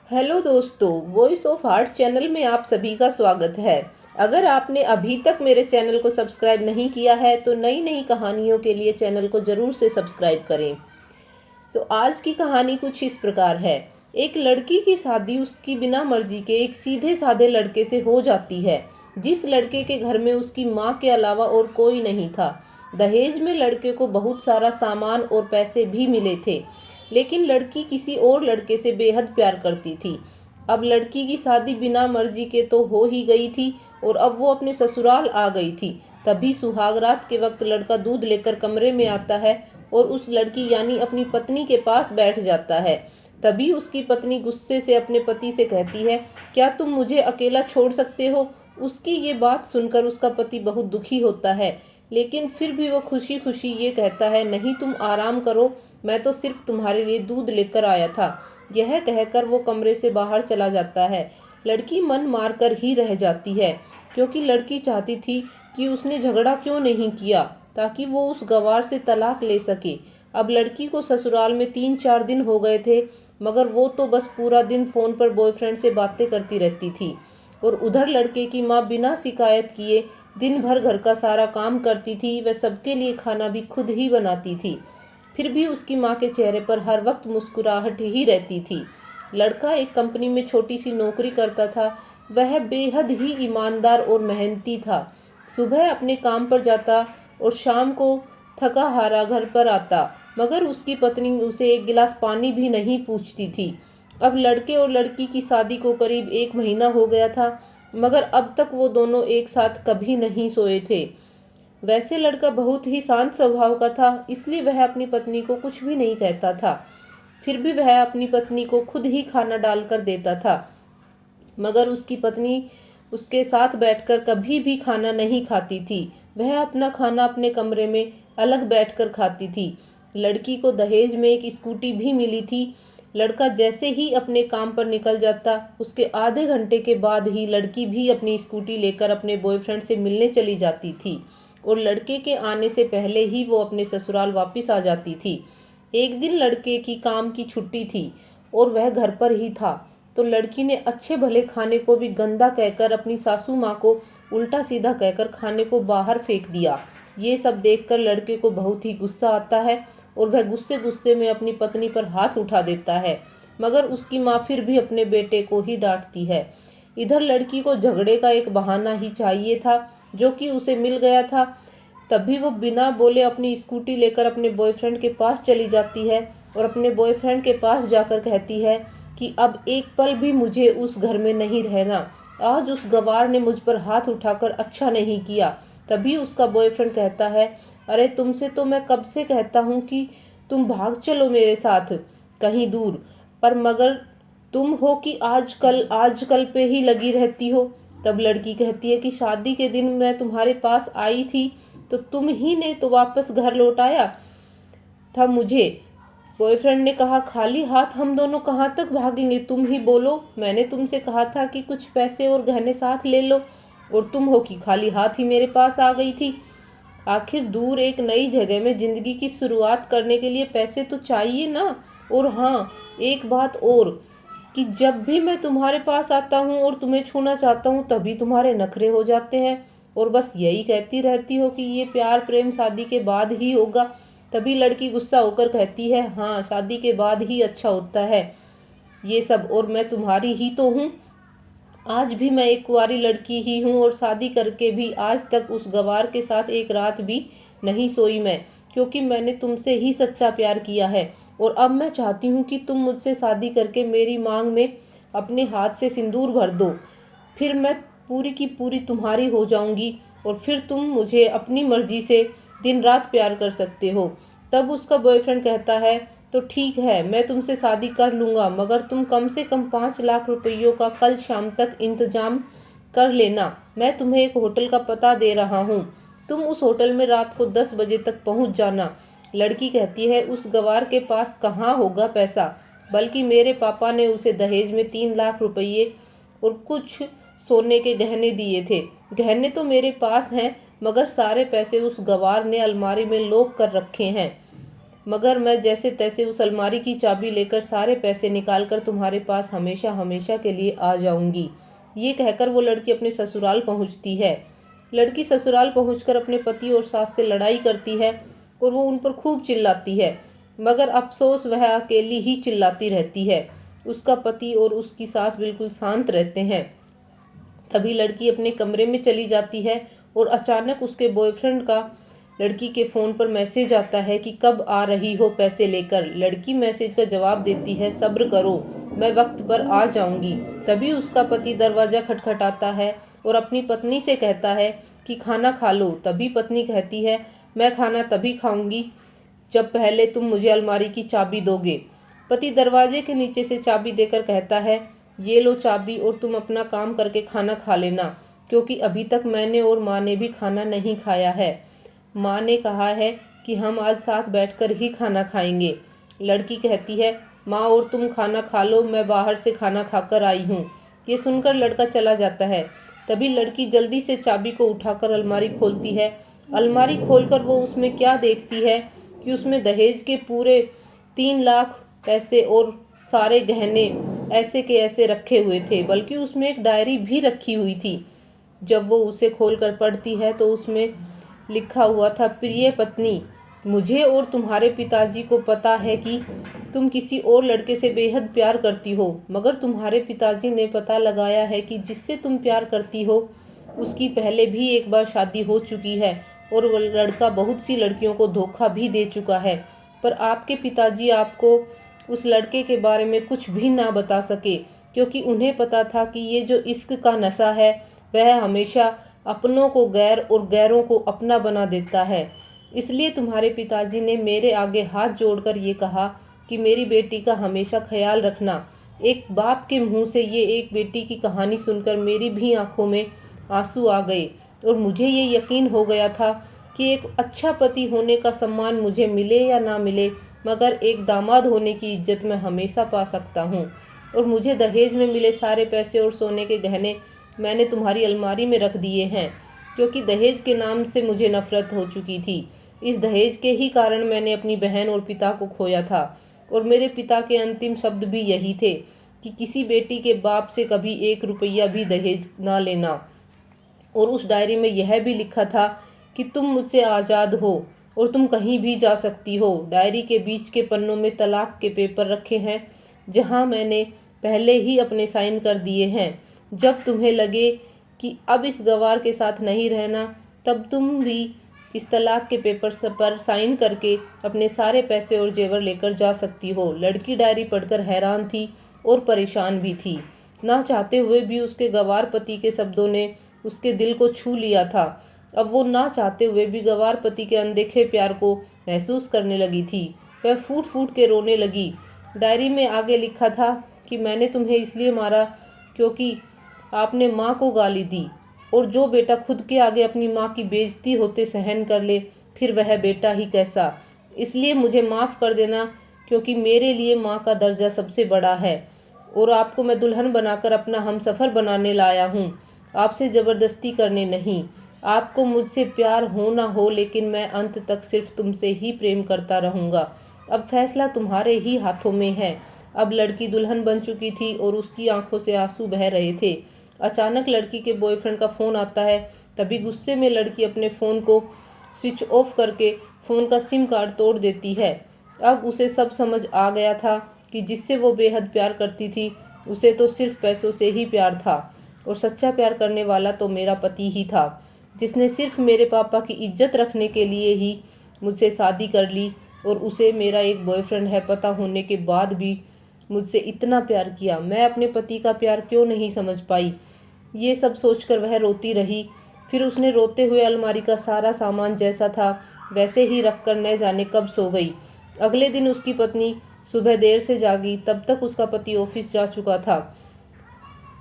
Hello दोस्तों, voice of heart channel में आप सभी का स्वागत है। अगर आपने अभी तक मेरे चैनल को सब्सक्राइब नहीं किया है तो नई नई कहानियों के लिए चैनल को ज़रूर से सब्सक्राइब करें। आज की कहानी कुछ इस प्रकार है। एक लड़की की शादी उसकी बिना मर्जी के एक सीधे साधे लड़के से हो जाती है, जिस लड़के के घर में उसकी माँ के अलावा और कोई नहीं था। दहेज में लड़के को बहुत सारा सामान और पैसे भी मिले थे, लेकिन लड़की किसी और लड़के से बेहद प्यार करती थी। अब लड़की की शादी बिना मर्जी के तो हो ही गई थी और अब वो अपने ससुराल आ गई थी। तभी सुहागरात के वक्त लड़का दूध लेकर कमरे में आता है और उस लड़की यानी अपनी पत्नी के पास बैठ जाता है। तभी उसकी पत्नी गुस्से से अपने पति से कहती है, क्या तुम मुझे अकेला छोड़ सकते हो? उसकी ये बात सुनकर उसका पति बहुत दुखी होता है, लेकिन फिर भी वो खुशी खुशी ये कहता है, नहीं तुम आराम करो, मैं तो सिर्फ तुम्हारे लिए दूध लेकर आया था। यह कहकर वो कमरे से बाहर चला जाता है। लड़की मन मार कर ही रह जाती है, क्योंकि लड़की चाहती थी कि उसने झगड़ा क्यों नहीं किया, ताकि वो उस गवार से तलाक ले सके। अब लड़की को ससुराल में 3-4 दिन हो गए थे, मगर वो तो बस पूरा दिन फ़ोन पर बॉयफ्रेंड से बातें करती रहती थी। और उधर लड़के की माँ बिना शिकायत किए दिन भर घर का सारा काम करती थी। वह सबके लिए खाना भी खुद ही बनाती थी। फिर भी उसकी माँ के चेहरे पर हर वक्त मुस्कुराहट ही रहती थी। लड़का एक कंपनी में छोटी सी नौकरी करता था। वह बेहद ही ईमानदार और मेहनती था। सुबह अपने काम पर जाता और शाम को थका हारा घर पर आता, मगर उसकी पत्नी उसे एक गिलास पानी भी नहीं पूछती थी। अब लड़के और लड़की की शादी को करीब 1 महीना हो गया था, मगर अब तक वो दोनों एक साथ कभी नहीं सोए थे। वैसे लड़का बहुत ही शांत स्वभाव का था, इसलिए वह अपनी पत्नी को कुछ भी नहीं कहता था। फिर भी वह अपनी पत्नी को खुद ही खाना डालकर देता था, मगर उसकी पत्नी उसके साथ बैठकर कभी भी खाना नहीं खाती थी। वह अपना खाना अपने कमरे में अलग बैठकर खाती थी। लड़की को दहेज में एक स्कूटी भी मिली थी। लड़का जैसे ही अपने काम पर निकल जाता, उसके आधे घंटे के बाद ही लड़की भी अपनी स्कूटी लेकर अपने बॉयफ्रेंड से मिलने चली जाती थी और लड़के के आने से पहले ही वो अपने ससुराल वापस आ जाती थी। एक दिन लड़के की काम की छुट्टी थी और वह घर पर ही था, तो लड़की ने अच्छे भले खाने को भी गंदा कहकर अपनी सासू माँ को उल्टा सीधा कहकर खाने को बाहर फेंक दिया। ये सब देखकर लड़के को बहुत ही गुस्सा आता है और वह गुस्से गुस्से में अपनी पत्नी पर हाथ उठा देता है, मगर उसकी माँ फिर भी अपने बेटे को ही डांटती है। इधर लड़की को झगड़े का एक बहाना ही चाहिए था, जो कि उसे मिल गया था। तभी वो बिना बोले अपनी स्कूटी लेकर अपने बॉयफ्रेंड के पास चली जाती है और अपने बॉयफ्रेंड के पास जाकर कहती है कि अब एक पल भी मुझे उस घर में नहीं रहना। आज उस गवार ने मुझ पर हाथ उठाकर अच्छा नहीं किया। तभी उसका बॉयफ्रेंड कहता है, अरे तुमसे तो मैं कब से कहता हूँ कि तुम भाग चलो मेरे साथ कहीं दूर, पर मगर तुम हो कि आजकल पे ही लगी रहती हो। तब लड़की कहती है कि शादी के दिन मैं तुम्हारे पास आई थी तो तुम ही ने तो वापस घर लौटाया था मुझे। बॉयफ्रेंड ने कहा, खाली हाथ हम दोनों कहाँ तक भागेंगे, तुम ही बोलो। मैंने तुमसे कहा था कि कुछ पैसे और गहने साथ ले लो, और तुम हो कि खाली हाथ ही मेरे पास आ गई थी। आखिर दूर एक नई जगह में जिंदगी की शुरुआत करने के लिए पैसे तो चाहिए ना। और हाँ, एक बात और, कि जब भी मैं तुम्हारे पास आता हूँ और तुम्हें छूना चाहता हूँ तभी तुम्हारे नखरे हो जाते हैं और बस यही कहती रहती हो कि ये प्यार प्रेम शादी के बाद ही होगा। तभी लड़की गुस्सा होकर कहती है, हाँ शादी के बाद ही अच्छा होता है ये सब, और मैं तुम्हारी ही तो हूँ। आज भी मैं एक कुंवारी लड़की ही हूँ और शादी करके भी आज तक उस गवार के साथ एक रात भी नहीं सोई मैं, क्योंकि मैंने तुमसे ही सच्चा प्यार किया है। और अब मैं चाहती हूँ कि तुम मुझसे शादी करके मेरी मांग में अपने हाथ से सिंदूर भर दो, फिर मैं पूरी की पूरी तुम्हारी हो जाऊंगी और फिर तुम मुझे अपनी मर्जी से दिन रात प्यार कर सकते हो। तब उसका बॉयफ्रेंड कहता है, तो ठीक है मैं तुमसे शादी कर लूँगा, मगर तुम कम से कम 5 लाख रुपयों का कल शाम तक इंतजाम कर लेना। मैं तुम्हें एक होटल का पता दे रहा हूँ, तुम उस होटल में रात को 10 बजे तक पहुँच जाना। लड़की कहती है, उस गवार के पास कहाँ होगा पैसा, बल्कि मेरे पापा ने उसे दहेज में 3 लाख रुपये और कुछ सोने के गहने दिए थे। गहने तो मेरे पास हैं, मगर सारे पैसे उस गवार ने अलमारी में लोक कर रखे हैं। मगर मैं जैसे तैसे उस अलमारी की चाबी लेकर सारे पैसे निकालकर तुम्हारे पास हमेशा हमेशा के लिए आ जाऊंगी। ये कहकर वो लड़की अपने ससुराल पहुंचती है। लड़की ससुराल पहुंचकर अपने पति और सास से लड़ाई करती है और वो उन पर खूब चिल्लाती है, मगर अफसोस वह अकेली ही चिल्लाती रहती है। उसका पति और उसकी सास बिल्कुल शांत रहते हैं। तभी लड़की अपने कमरे में चली जाती है और अचानक उसके बॉयफ्रेंड का लड़की के फ़ोन पर मैसेज आता है कि कब आ रही हो पैसे लेकर। लड़की मैसेज का जवाब देती है, सब्र करो, मैं वक्त पर आ जाऊंगी। तभी उसका पति दरवाज़ा खटखटाता है और अपनी पत्नी से कहता है कि खाना खा लो। तभी पत्नी कहती है, मैं खाना तभी खाऊंगी जब पहले तुम मुझे अलमारी की चाबी दोगे। पति दरवाजे के नीचे से चाबी देकर कहता है, ये लो चाबी और तुम अपना काम करके खाना खा लेना, क्योंकि अभी तक मैंने और माँ ने भी खाना नहीं खाया है। माँ ने कहा है कि हम आज साथ बैठकर ही खाना खाएंगे। लड़की कहती है, माँ और तुम खाना खा लो, मैं बाहर से खाना खाकर आई हूँ। ये सुनकर लड़का चला जाता है। तभी लड़की जल्दी से चाबी को उठाकर अलमारी खोलती है। अलमारी खोलकर वो उसमें क्या देखती है कि उसमें दहेज के पूरे 3 लाख पैसे और सारे गहने ऐसे के ऐसे रखे हुए थे, बल्कि उसमें एक डायरी भी रखी हुई थी। जब वो उसे खोलकर पढ़ती है तो उसमें लिखा हुआ था, प्रिय पत्नी, मुझे और तुम्हारे पिताजी को पता है कि तुम किसी और लड़के से बेहद प्यार करती हो, मगर तुम्हारे पिताजी ने पता लगाया है कि जिससे तुम प्यार करती हो उसकी पहले भी एक बार शादी हो चुकी है और वो लड़का बहुत सी लड़कियों को धोखा भी दे चुका है। पर आपके पिताजी आपको उस लड़के के बारे में कुछ भी ना बता सके, क्योंकि उन्हें पता था कि ये जो इश्क का नशा है वह हमेशा अपनों को गैर और गैरों को अपना बना देता है। इसलिए तुम्हारे पिताजी ने मेरे आगे हाथ जोड़कर ये कहा कि मेरी बेटी का हमेशा ख्याल रखना। एक बाप के मुंह से ये एक बेटी की कहानी सुनकर मेरी भी आंखों में आंसू आ गए और मुझे ये यकीन हो गया था कि एक अच्छा पति होने का सम्मान मुझे मिले या ना मिले, मगर एक दामाद होने की इज्जत मैं हमेशा पा सकता हूँ। और मुझे दहेज में मिले सारे पैसे और सोने के गहने मैंने तुम्हारी अलमारी में रख दिए हैं, क्योंकि दहेज के नाम से मुझे नफरत हो चुकी थी। इस दहेज के ही कारण मैंने अपनी बहन और पिता को खोया था, और मेरे पिता के अंतिम शब्द भी यही थे कि किसी बेटी के बाप से कभी 1 रुपया भी दहेज ना लेना। और उस डायरी में यह भी लिखा था कि तुम मुझसे आज़ाद हो और तुम कहीं भी जा सकती हो। डायरी के बीच के पन्नों में तलाक के पेपर रखे हैं, जहां मैंने पहले ही अपने साइन कर दिए हैं। जब तुम्हें लगे कि अब इस गवार के साथ नहीं रहना, तब तुम भी इस तलाक के पेपर पर साइन करके अपने सारे पैसे और जेवर लेकर जा सकती हो। लड़की डायरी पढ़कर हैरान थी और परेशान भी थी। ना चाहते हुए भी उसके गवार पति के शब्दों ने उसके दिल को छू लिया था। अब वो ना चाहते हुए भी गवार पति के अनदेखे प्यार को महसूस करने लगी थी। वह फूट फूट के रोने लगी। डायरी में आगे लिखा था कि मैंने तुम्हें इसलिए मारा क्योंकि आपने माँ को गाली दी, और जो बेटा खुद के आगे अपनी माँ की बेइज्जती होते सहन कर ले, फिर वह बेटा ही कैसा। इसलिए मुझे माफ़ कर देना, क्योंकि मेरे लिए माँ का दर्जा सबसे बड़ा है, और आपको मैं दुल्हन बनाकर अपना हमसफ़र बनाने लाया हूँ, आपसे ज़बरदस्ती करने नहीं। आपको मुझसे प्यार हो ना हो, लेकिन मैं अंत तक सिर्फ तुमसे ही प्रेम करता रहूँगा। अब फैसला तुम्हारे ही हाथों में है। अब लड़की दुल्हन बन चुकी थी और उसकी आंखों से आंसू बह रहे थे। अचानक लड़की के बॉयफ्रेंड का फ़ोन आता है। तभी गुस्से में लड़की अपने फ़ोन को स्विच ऑफ करके फ़ोन का सिम कार्ड तोड़ देती है। अब उसे सब समझ आ गया था कि जिससे वो बेहद प्यार करती थी, उसे तो सिर्फ पैसों से ही प्यार था, और सच्चा प्यार करने वाला तो मेरा पति ही था, जिसने सिर्फ मेरे पापा की इज्जत रखने के लिए ही मुझसे शादी कर ली, और उसे मेरा एक बॉयफ्रेंड है पता होने के बाद भी मुझसे इतना प्यार किया। मैं अपने पति का प्यार क्यों नहीं समझ पाई। ये सब सोचकर वह रोती रही। फिर उसने रोते हुए अलमारी का सारा सामान जैसा था वैसे ही रखकर न जाने कब सो गई। अगले दिन उसकी पत्नी सुबह देर से जागी, तब तक उसका पति ऑफिस जा चुका था।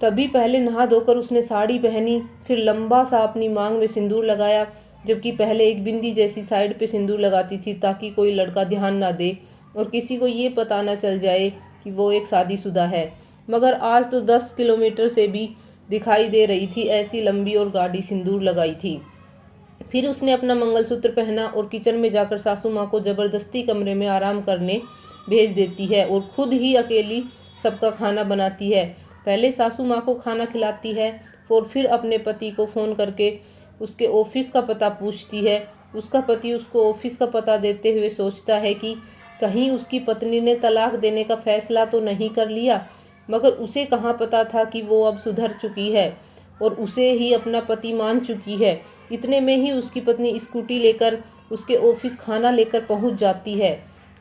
तभी पहले नहा धोकर उसने साड़ी पहनी, फिर लंबा सा अपनी मांग में सिंदूर लगाया, जबकि पहले एक बिंदी जैसी साइड पे सिंदूर लगाती थी ताकि कोई लड़का ध्यान ना दे और किसी को ये पता ना चल जाए कि वो एक शादीशुदा है। मगर आज तो 10 किलोमीटर से भी दिखाई दे रही थी, ऐसी लंबी और गाढ़ी सिंदूर लगाई थी। फिर उसने अपना मंगलसूत्र पहना और किचन में जाकर सासू माँ को ज़बरदस्ती कमरे में आराम करने भेज देती है और खुद ही अकेली सबका खाना बनाती है। पहले सासू माँ को खाना खिलाती है और फिर अपने पति को फ़ोन करके उसके ऑफिस का पता पूछती है। उसका पति उसको ऑफिस का पता देते हुए सोचता है कि कहीं उसकी पत्नी ने तलाक देने का फ़ैसला तो नहीं कर लिया, मगर उसे कहाँ पता था कि वो अब सुधर चुकी है और उसे ही अपना पति मान चुकी है। इतने में ही उसकी पत्नी स्कूटी लेकर उसके ऑफिस खाना लेकर पहुंच जाती है।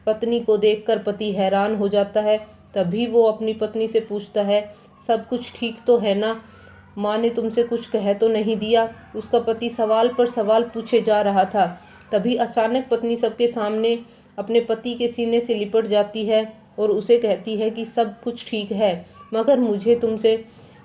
पत्नी को देखकर पति हैरान हो जाता है। तभी वो अपनी पत्नी से पूछता है, सब कुछ ठीक तो है ना? माँ ने तुमसे कुछ कह तो नहीं दिया? उसका पति सवाल पर सवाल पूछे जा रहा था। तभी अचानक पत्नी सबके सामने अपने पति के सीने से लिपट जाती है और उसे कहती है कि सब कुछ ठीक है, मगर मुझे तुमसे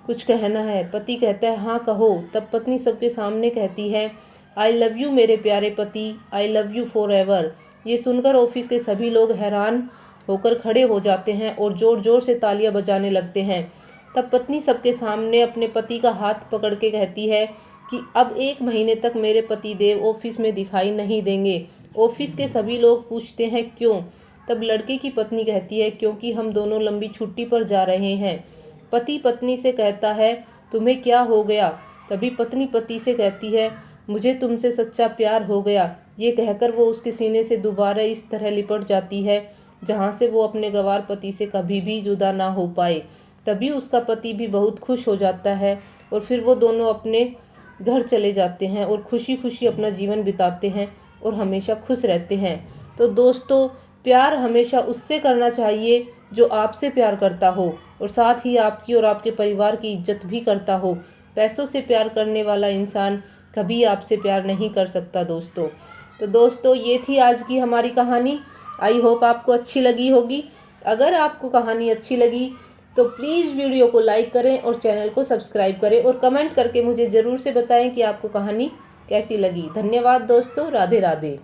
कुछ कहना है। पति कहता है, हाँ कहो। तब पत्नी सबके सामने कहती है, आई लव यू मेरे प्यारे पति, I love you for ever. ये सुनकर ऑफिस के सभी लोग हैरान होकर खड़े हो जाते हैं और जोर जोर से तालियां बजाने लगते हैं। तब पत्नी सबके सामने अपने पति का हाथ पकड़ के कहती है कि अब 1 महीने तक मेरे पति देव ऑफिस में दिखाई नहीं देंगे। ऑफिस के सभी लोग पूछते हैं क्यों? तब लड़के की पत्नी कहती है, क्योंकि हम दोनों लंबी छुट्टी पर जा रहे हैं। पति पत्नी से कहता है, तुम्हें क्या हो गया? तभी पत्नी पति से कहती है, मुझे तुमसे सच्चा प्यार हो गया। ये कहकर वो उसके सीने से दोबारा इस तरह लिपट जाती है जहाँ से वो अपने गंवार पति से कभी भी जुदा ना हो पाए। तभी उसका पति भी बहुत खुश हो जाता है और फिर वो दोनों अपने घर चले जाते हैं और खुशी खुशी अपना जीवन बिताते हैं और हमेशा खुश रहते हैं। तो दोस्तों, प्यार हमेशा उससे करना चाहिए जो आपसे प्यार करता हो और साथ ही आपकी और आपके परिवार की इज्जत भी करता हो। पैसों से प्यार करने वाला इंसान कभी आपसे प्यार नहीं कर सकता दोस्तों। तो दोस्तों, ये थी आज की हमारी कहानी। आई होप आपको अच्छी लगी होगी। अगर आपको कहानी अच्छी लगी तो प्लीज़ वीडियो को लाइक करें और चैनल को सब्सक्राइब करें और कमेंट करके मुझे ज़रूर से बताएं कि आपको कहानी कैसी लगी। धन्यवाद दोस्तों। राधे राधे।